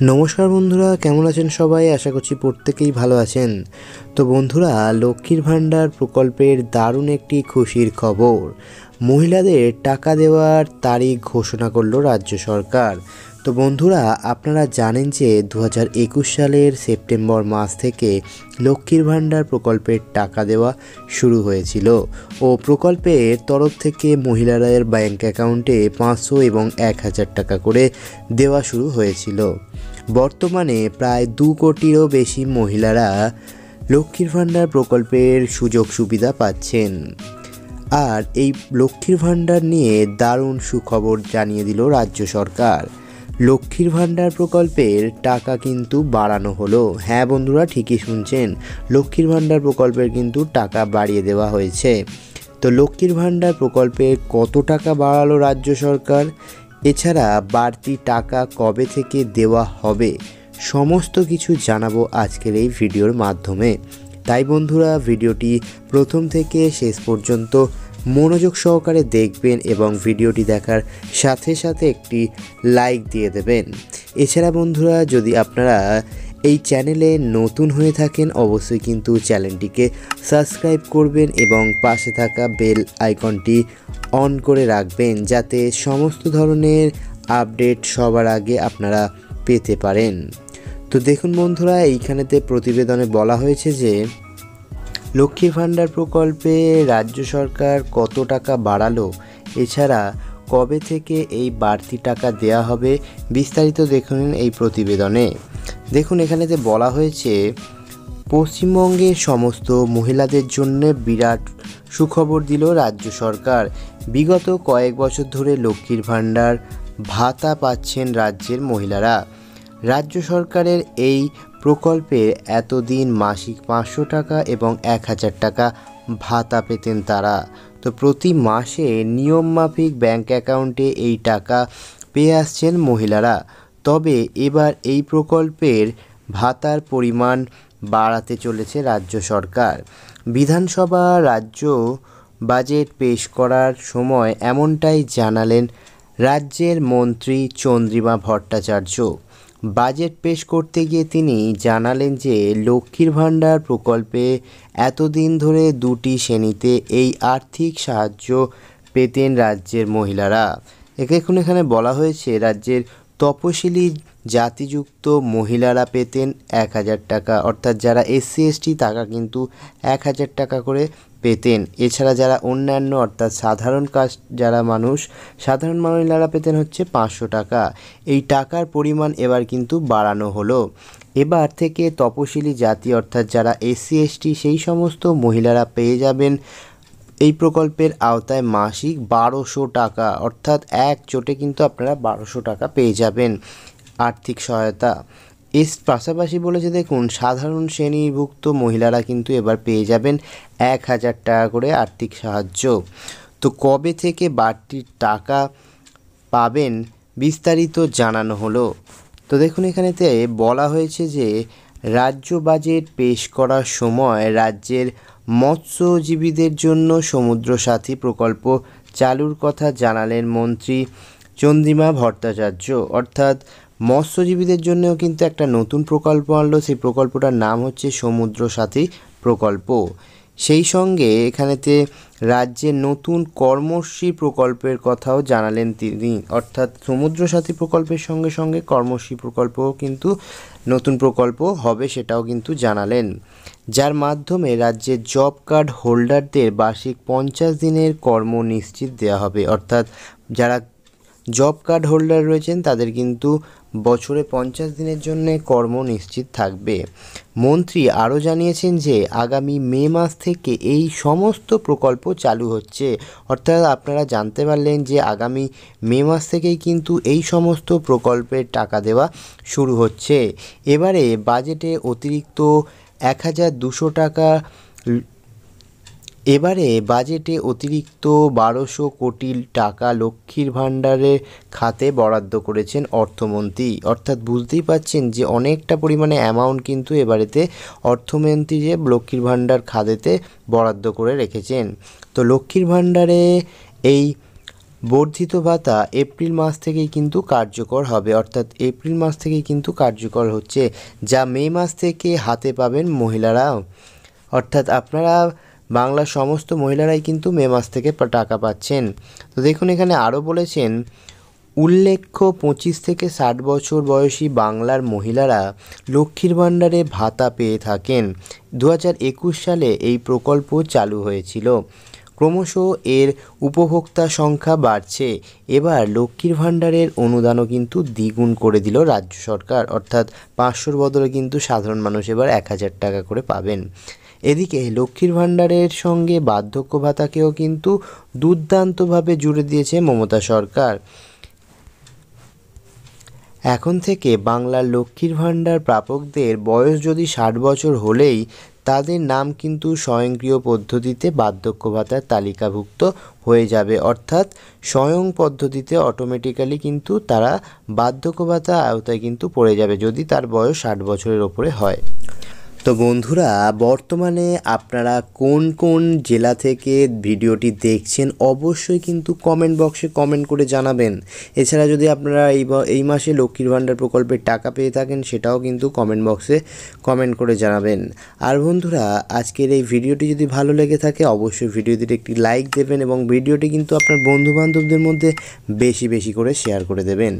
নমস্কার বন্ধুরা, কেমন আছেন সবাই? আশা করছি প্রত্যেকেই ভালো আছেন। তো বন্ধুরা, লক্ষ্মীর ভাণ্ডার প্রকল্পের দারুণ একটি খুশির খবর। মহিলাদের টাকা দেওয়ার তারিখ ঘোষণা করলো রাজ্য সরকার। তো বন্ধুরা, আপনারা জানেন যে 2021 সালের সেপ্টেম্বর মাস থেকে লক্ষ্মীর ভাণ্ডার প্রকল্পের টাকা দেওয়া শুরু হয়েছিল ও প্রকল্পের তরফ থেকে মহিলাদের ব্যাংক অ্যাকাউন্টে 500 এবং 1000 টাকা করে দেওয়া শুরু হয়েছিল। বর্তমানে প্রায় 2 কোটিরও বেশি মহিলারা লক্ষ্মীর ভাণ্ডার প্রকল্পের সুযোগ সুবিধা পাচ্ছেন। আর এই লক্ষ্মীর ভাণ্ডার নিয়ে দারুণ সুখবর জানিয়ে দিল রাজ্য সরকার। লক্ষ্মীর ভাণ্ডার প্রকল্পের টাকা কিন্তু বাড়ানো হলো। হ্যাঁ বন্ধুরা, ঠিকই শুনছেন, লক্ষ্মীর ভাণ্ডার প্রকল্পের কিন্তু টাকা বাড়িয়ে দেওয়া হয়েছে। তো লক্ষ্মীর ভাণ্ডার প্রকল্পের কত টাকা বাড়ালো রাজ্য সরকার, এছাড়া বাড়তি টাকা কবে থেকে দেওয়া হবে, সমস্ত কিছু জানাবো আজকের এই ভিডিওর মাধ্যমে। তাই বন্ধুরা, ভিডিওটি প্রথম থেকে শেষ পর্যন্ত মনোযোগ সহকারে দেখবেন এবং ভিডিওটি দেখার সাথে সাথে একটি লাইক দিয়ে দেবেন। এছাড়া বন্ধুরা, যদি আপনারা এই চ্যানেলে নতুন হয়ে থাকেন অবশ্যই কিন্তু চ্যানেলটিকে সাবস্ক্রাইব করবেন এবং পাশে থাকা বেল আইকনটি অন করে রাখবেন, যাতে সমস্ত ধরনের আপডেট সবার আগে আপনারা পেতে পারেন। তো দেখুন বন্ধুরা, এইখানেতে প্রতিবেদনে বলা হয়েছে যে লক্ষ্মীর ভাণ্ডার প্রকল্পে রাজ্য সরকার কত টাকা বাড়ালো, এছাড়া কবে থেকে এই বাড়তি টাকা দেয়া হবে, বিস্তারিত দেখুন এই প্রতিবেদনে। দেখুন, এখানেতে বলা হয়েছে পশ্চিমবঙ্গের সমস্ত মহিলাদের জন্য বিরাট সুখবর দিল রাজ্য সরকার। বিগত কয়েক বছর ধরে লক্ষ্মীর ভাণ্ডার ভাতা পাচ্ছেন রাজ্যের মহিলারা। রাজ্য সরকারের এই প্রকল্পে এতদিন মাসিক 500 টাকা এবং 1000 টাকা ভাতা পেতেন তারা। তো প্রতি মাসে নিয়মমাফিক ব্যাংক অ্যাকাউন্টে এই টাকা পেয়ে আসছেন মহিলারা। তবে এবার এই প্রকল্পের ভাতার পরিমাণ বাড়াতে চলেছে রাজ্য সরকার। বিধানসভা রাজ্য বাজেট পেশ করার সময় এমনটাই জানালেন রাজ্যের মন্ত্রী চন্দ্রিমা ভট্টাচার্য। বাজেট পেশ করতে গিয়ে তিনি জানালেন যে লক্ষ্মীর ভাণ্ডার প্রকল্পে এতদিন ধরে দুটি শ্রেণীতে এই আর্থিক সাহায্য পেতেন রাজ্যের মহিলারা। এখানে বলা হয়েছে রাজ্যের তপশিলি জাতিযুক্ত মহিলারা পেতেন 1000 টাকা, অর্থাৎ যারা SC ST তারা কিন্তু 1000 টাকা করে পেতেন। এছাড়া যারা অন্যান্য অর্থাৎ সাধারণ কাস্ট যারা সাধারণ মহিলারা পেতেন হচ্ছে 500 টাকা। এই টাকার পরিমাণ এবার কিন্তু বাড়ানো হলো। এবার থেকে তপশিলি জাতি অর্থাৎ যারা SC ST সেই সমস্ত মহিলারা পেয়ে যাবেন এই প্রকল্পের আওতায় মাসিক 1200 টাকা, অর্থাৎ এক চোটে কিন্তু আপনারা 1200 টাকা পেয়ে যাবেন আর্থিক সহায়তা। এর পাশাপাশি বলেছে দেখুন, সাধারণ শ্রেণীভুক্ত মহিলারা কিন্তু এবার পেয়ে যাবেন 1000 টাকা করে আর্থিক সাহায্য। তো কবে থেকে বাড়তি টাকা পাবেন বিস্তারিত জানানো হলো। তো দেখুন, এখানেতে বলা হয়েছে যে রাজ্য বাজেট পেশ করার সময় রাজ্যের মৎস্যজীবীদের জন্য সমুদ্র সাথী প্রকল্প চালুর কথা জানালেন মন্ত্রী চন্দ্রিমা ভট্টাচার্য। অর্থাৎ মৎস্যজীবীদের জন্যও কিন্তু একটা নতুন প্রকল্প আনলো, সেই প্রকল্পটার নাম হচ্ছে সমুদ্র সাথী প্রকল্প। সেই সঙ্গে এখানেতে রাজ্যের নতুন কর্মশ্রী প্রকল্পের কথাও জানালেন তিনি। অর্থাৎ সমুদ্র সাথী প্রকল্পের সঙ্গে সঙ্গে কর্মশ্রী প্রকল্পও কিন্তু নতুন প্রকল্প হবে, সেটাও কিন্তু জানালেন, যার মাধ্যমে রাজ্যের জব কার্ড হোল্ডারদের বার্ষিক 50 দিনের কর্ম নিশ্চিত দেওয়া হবে। অর্থাৎ যারা জব কার্ড হোল্ডার রয়েছেন তাদের কিন্তু বছরে 50 দিনের জন্য কর্ম নিশ্চিত থাকবে। মন্ত্রী আরও জানিয়েছেন যে আগামী মে মাস থেকে এই সমস্ত প্রকল্প চালু হচ্ছে। অর্থাৎ আপনারা জানতে পারলেন যে আগামী মে মাস থেকেই কিন্তু এই সমস্ত প্রকল্পের টাকা দেওয়া শুরু হচ্ছে। এবারে বাজেটে অতিরিক্ত 1200 টাকা এবারে বাজেটে অতিরিক্ত 1200 কোটি টাকা লক্ষ্মীর ভাণ্ডারের খাতে বরাদ্দ করেছেন অর্থমন্ত্রী। অর্থাৎ বুঝতেই পাচ্ছেন যে অনেকটা পরিমাণে অ্যামাউন্ট কিন্তু এবারেতে অর্থমন্ত্রী যে লক্ষ্মীর ভাণ্ডার খাতেতে বরাদ্দ করে রেখেছেন। তো লক্ষ্মীর ভাণ্ডারে এই বর্ধিত ভাতা এপ্রিল মাস থেকেই কিন্তু কার্যকর হবে, অর্থাৎ এপ্রিল মাস থেকেই কিন্তু কার্যকর হচ্ছে, যা মে মাস থেকে হাতে পাবেন মহিলারা। অর্থাৎ আপনারা বাংলার সমস্ত মহিলারাই কিন্তু মে মাস থেকে টাকা পাচ্ছেন। তো দেখুন এখানে আরও বলেছেন, উল্লেখ্য 25 থেকে 60 বছর বয়সী বাংলার মহিলারা লক্ষ্মীর ভাণ্ডারে ভাতা পেয়ে থাকেন। 2021 সালে এই প্রকল্প চালু হয়েছিল। ক্রমশ এর উপভোক্তা সংখ্যা বাড়ছে। এবার লক্ষ্মীর ভাণ্ডারের অনুদানও কিন্তু দ্বিগুণ করে দিল রাজ্য সরকার, অর্থাৎ 500-র বদলে কিন্তু সাধারণ মানুষ এবার 1000 টাকা করে পাবেন। এদিকে লক্ষ্মীর ভাণ্ডারের সঙ্গে বার্ধক্য ভাতাকেও কিন্তু দুর্দান্তভাবে জুড়ে দিয়েছে মমতা সরকার। এখন থেকে বাংলার লক্ষ্মীর ভাণ্ডার প্রাপকদের বয়স যদি 60 বছর হলেই তাদের নাম কিন্তু স্বয়ংক্রিয় পদ্ধতিতে বার্ধক্য ভাতার তালিকাভুক্ত হয়ে যাবে, অর্থাৎ স্বয়ং পদ্ধতিতে অটোমেটিক্যালি কিন্তু তারা বার্ধক্য ভাতার আওতায় কিন্তু পড়ে যাবে যদি তার বয়স 60 বছরের ওপরে হয়। তো বন্ধুরা, বর্তমানে আপনারা কোন কোন জেলা থেকে ভিডিওটি দেখছেন অবশ্যই কিন্তু কমেন্ট বক্সে কমেন্ট করে জানাবেন। এছাড়া যদি আপনারা এই মাসে লক্ষ্মীর ভাণ্ডার প্রকল্পের টাকা পেয়ে থাকেন সেটাও কিন্তু কমেন্ট বক্সে কমেন্ট করে জানাবেন। আর বন্ধুরা, আজকের এই ভিডিওটি যদি ভালো লেগে থাকে অবশ্যই ভিডিওটিতে একটি লাইক দেবেন এবং ভিডিওটি কিন্তু আপনার বন্ধুবান্ধবদের মধ্যে বেশি বেশি করে শেয়ার করে দেবেন।